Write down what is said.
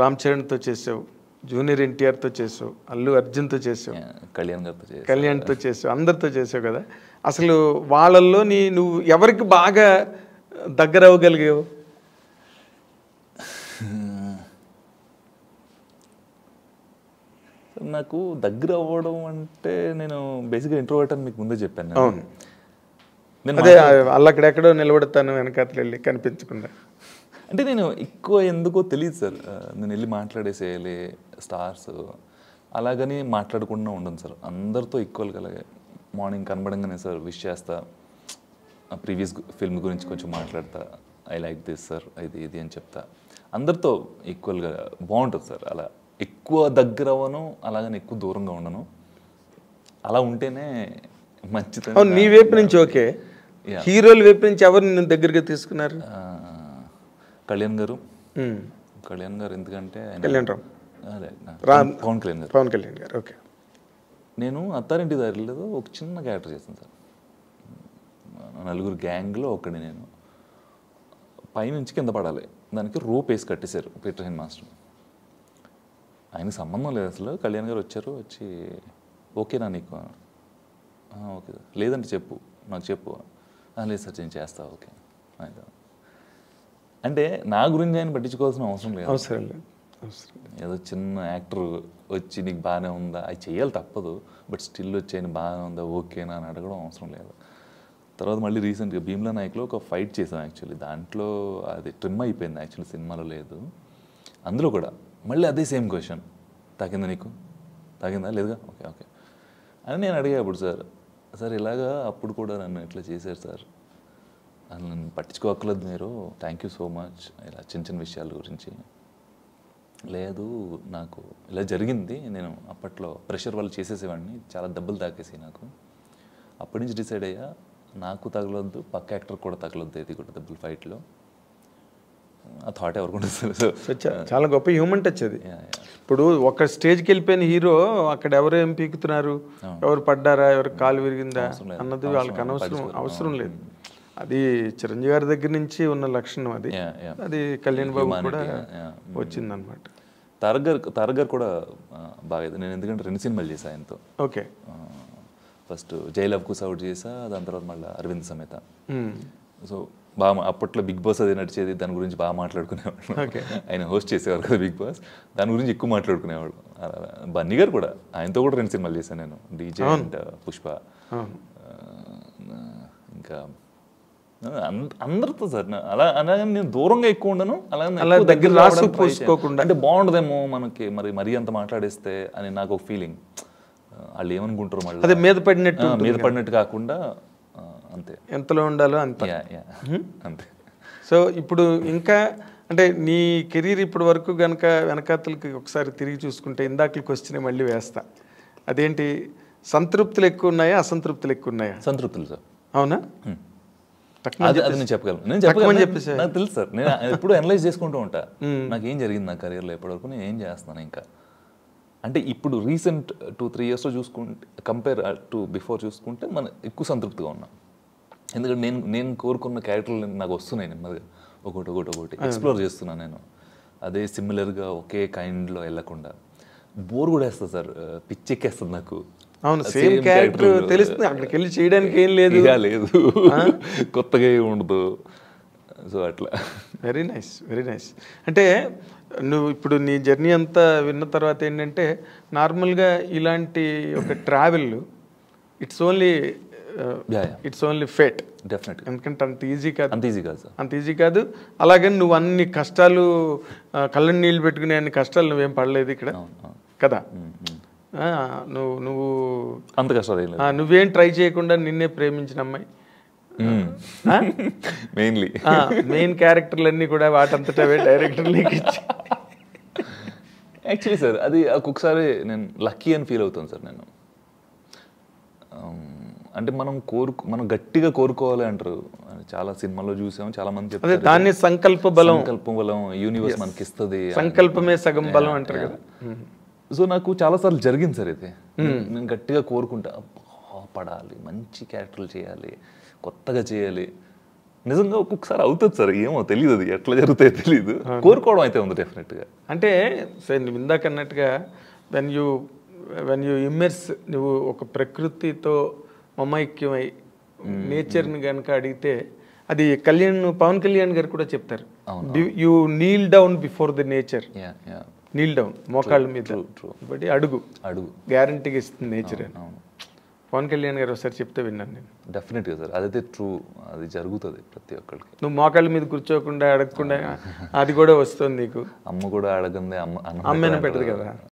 రామ్ చరణ్తో చేసావు, జూనియర్ ఎన్టీఆర్తో చేసావు, అల్లు అర్జున్తో చేసావు, కళ్యాణ్తో చేసావు, అందరితో చేసావు కదా. అసలు వాళ్ళల్లో నువ్వు ఎవరికి బాగా దగ్గర అవ్వగలిగావు? నాకు దగ్గర అవ్వడం అంటే నేను బేసిక్గా ఇంట్రోవర్ట్ అని మీకు ముందే చెప్పాను. అవును, అదే అల్లక్కడెక్కడో నిలబడతాను వెనకాతలు వెళ్ళి కనిపించకుండా. అంటే నేను ఎక్కువ ఎందుకో తెలియదు సార్, నేను వెళ్ళి మాట్లాడేసేయాలి స్టార్స్ అలాగని మాట్లాడకుండా ఉండను సార్. అందరితో ఈక్వల్గా అలాగే మార్నింగ్ కనబడంగానే సార్ విష్ చేస్తా, ప్రీవియస్ ఫిల్మ్ గురించి కొంచెం మాట్లాడతా, ఐ లైక్ దిస్ సార్, ఇది అని చెప్తా. అందరితో ఈక్వల్గా బాగుంటుంది సార్. అలా ఎక్కువ దగ్గర అవ్వను, అలాగని ఎక్కువ దూరంగా ఉండను. అలా ఉంటేనే మంచిది. నీ వైపు నుంచి ఓకే. హీరోల వైపు నుంచి ఎవరు నిన్ను దగ్గరగా తీసుకున్నారు? కళ్యాణ్ గారు ఎందుకంటే పవన్ కళ్యాణ్ గారు. ఓకే. నేను అత్తారింటి దారిలో ఒక చిన్న క్యారెక్టర్ చేశాను సార్. నలుగురు గ్యాంగ్లో ఒకటి. నేను పైనుంచి కింద పడాలి, దానికి రోప్ వేసి కట్టేశారు పీటర్ హెన్ మాస్టర్. ఆయనకి సంబంధం లేదు అసలు. కళ్యాణ్ గారు వచ్చి ఓకేనా నీకు? ఓకే లేదంటే చెప్పు, నాకు చెప్పు. లేదు సార్ నేను చేస్తా. ఓకే అంటే నా గురించి ఆయన పట్టించుకోవాల్సిన అవసరం లేదు. ఏదో చిన్న యాక్టర్ వచ్చి నీకు బాగానే ఉందా, అది చేయాలి తప్పదు. బట్ స్టిల్ వచ్చి ఆయన బాగానే ఉందా, ఓకేనా అని అడగడం అవసరం లేదు. తర్వాత మళ్ళీ రీసెంట్గా భీమ్లా నాయక్లో ఒక ఫైట్ చేసాం యాక్చువల్లీ. దాంట్లో అది ట్రిమ్ అయిపోయింది యాక్చువల్లీ, సినిమాలో లేదు. అందులో కూడా మళ్ళీ అదే సేమ్ క్వశ్చన్, తాకిందా నీకు, తాకిందా లేదుగా, ఓకే అని నేను అడిగా. అప్పుడు సార్ ఇలాగా అప్పుడు కూడా నన్ను ఇట్లా చేశారు సార్, అది నన్ను పట్టించుకోక్కర్లేదు మీరు, థ్యాంక్ యూ సో మచ్. ఇలా చిన్న విషయాల గురించి లేదు, నాకు ఇలా జరిగింది, నేను అప్పట్లో ప్రెషర్ వాళ్ళు చేసేసేవాడిని, చాలా దెబ్బలు తాకేసి నాకు. అప్పటి నుంచి డిసైడ్ అయ్యా, నాకు తగలొద్దు, పక్క యాక్టర్ కూడా తగలొద్దు, ఇది కూడా దెబ్బలు ఫైట్లో. ఆ థాట్ ఎవరికి చాలా గొప్ప హ్యూమన్ టచ్ అది. ఇప్పుడు ఒక స్టేజ్కి వెళ్ళిపోయిన హీరో అక్కడ ఎవరు ఏం పీకుతున్నారు, ఎవరు పడ్డారా, ఎవరికి కాలు విరిగిందా అన్నది వాళ్ళకి అవసరం లేదు. అది చిరంజీవి గారి దగ్గర నుంచి ఉన్న లక్షణం అది. అది కళ్యాణ్ బాబు కూడా వచ్చిందనమాట. తారక్ గారు కూడా బాగా, నేను ఎందుకంటే 2 సినిమాలు చేశాను ఆయనతో. ఓకే. ఫస్ట్ జై లవ్ కుస్ అవుట్ చేసా, దాని తర్వాత మళ్ళీ అరవింద్ సమేత. సో బాగా అప్పట్లో బిగ్ బాస్ అది నడిచేది, దాని గురించి బాగా మాట్లాడుకునేవాడు. ఆయన హోస్ట్ చేసేవారు కదా బిగ్ బాస్, దాని గురించి ఎక్కువ మాట్లాడుకునేవాడు. బన్నీ గారు కూడా, ఆయనతో కూడా 2 సినిమాలు చేశాను నేను, డీజే అండ్ పుష్ప. ఇంకా అందరితో సార్ అలాగే నేను దూరంగా ఎక్కువ ఉండను, అలాగే దగ్గర రాసుకోకుండా అంటే బాగుండదేమో మనకి, మరీ అంత మాట్లాడేస్తే అని నాకు ఒక ఫీలింగ్. వాళ్ళు ఏమనుకుంటారు మళ్ళీ, అదే మీద పడినట్టు కాకుండా అంతే, ఎంతలో ఉండాలో అంతే. అంతే. సో ఇప్పుడు ఇంకా అంటే నీ కెరీర్ ఇప్పటి వరకు కనుక వెనకాతలకి ఒకసారి తిరిగి చూసుకుంటే, ఇందాక క్వశ్చన్ మళ్ళీ వేస్తా, అదేంటి, సంతృప్తులు ఎక్కువ ఉన్నాయా అసంతృప్తులు ఎక్కువ ఉన్నాయా? సంతృప్తులు సార్. అవునా? అది నేను చెప్పగలను, చెప్పేసి నాకు తెలుసు సార్. నేను ఎప్పుడు అనలైజ్ చేసుకుంటూ ఉంటా, నాకు ఏం జరిగింది నా కెరీర్లో ఇప్పటివరకు, నేను ఏం చేస్తున్నాను ఇంకా. అంటే ఇప్పుడు రీసెంట్ 2-3 ఇయర్స్లో చూసుకుంటే, కంపేర్ టు బిఫోర్ చూసుకుంటే మనం ఎక్కువ సంతృప్తిగా ఉన్నాం. ఎందుకంటే నేను కోరుకున్న క్యారెక్టర్లు నాకు వస్తున్నాయి నెమ్మదిగా, ఒకటి ఎక్స్ప్లోర్ చేస్తున్నాను నేను. అదే సిమిలర్గా ఒకే కైండ్లో వెళ్ళకుండా బోర్ కూడా వేస్తుంది సార్, పిచ్చెక్కేస్తుంది నాకు. అవును, సేమ్ క్యారెక్టర్ తెలుస్తుంది, అక్కడికి వెళ్ళి చేయడానికి ఏం లేదు, కొత్తగా ఏమి ఉండదు. సో అట్లా. Very nice. అంటే నువ్వు ఇప్పుడు నీ జర్నీ అంతా విన్న తర్వాత ఏంటంటే, నార్మల్గా ఇలాంటి ఒక ట్రావెల్ ఇట్స్ ఓన్లీ ఫేట్. డెఫినెట్గా. ఎందుకంటే అంత ఈజీ కాదు. అలాగని నువ్వు అన్ని కష్టాలు, కళ్ళని నీళ్ళు పెట్టుకునే అన్ని కష్టాలు నువ్వేం పడలేదు ఇక్కడ కదా. నువ్వు అంత కష్టాలు నువ్వేం ట్రై చేయకుండా నిన్నే ప్రేమించిన అమ్మాయి, మెయిన్ క్యారెక్టర్లన్నీ కూడా వాటంతటవే డైరెక్టర్ నీకు ఇచ్చి. యాక్చువల్లీ సార్ అది ఒక్కొక్కసారి నేను లక్కీ అని ఫీల్ అవుతాను సార్. నేను అంటే మనం గట్టిగా కోరుకోవాలి అంటారు, చాలా సినిమాల్లో చూసాము, చాలా మంది చెప్తారు దాన్ని సంకల్ప బలం, యూనివర్స్ మనకి ఇస్తుంది, సంకల్పమే సగం బలం అంటారు కదా. సో నాకు చాలాసార్లు జరిగింది సార్ ఇది. నేను గట్టిగా కోరుకుంటా, పడాలి, మంచి క్యారెక్టర్లు చేయాలి, కొత్తగా చేయాలి. నిజంగా ఒక్కొక్కసారి అవుతుంది సార్, ఏమో తెలియదు, అది ఎట్లా జరుగుతాయో తెలియదు. కోరుకోవడం అయితే ఉంది డెఫినెట్గా. అంటే సార్ నువ్వు ఇందాక అన్నట్టుగా వెన్ యూ ఇమ్మర్స్, నువ్వు ఒక ప్రకృతితో మమైక్యమై నేచర్ని కనుక అడిగితే, అది పవన్ కళ్యాణ్ గారు కూడా చెప్తారు, you Neel down before the nature, Neel down మోకాళ్ళ మీద బట్టి అడుగు గ్యారంటీగా ఇస్తుంది నేచర్ అని పవన్ కళ్యాణ్ గారు ఒకసారి చెప్తే విన్నాను నేను. డెఫినెట్గా సార్, అదైతే ట్రూ, అది జరుగుతుంది ప్రతి ఒక్కరికి. నువ్వు మోకాళ్ళ మీద కూర్చోకుండా అడగకుండా అది కూడా వస్తుంది నీకు. అమ్మ కూడా అడగందే అమ్మని పెట్టదు కదా.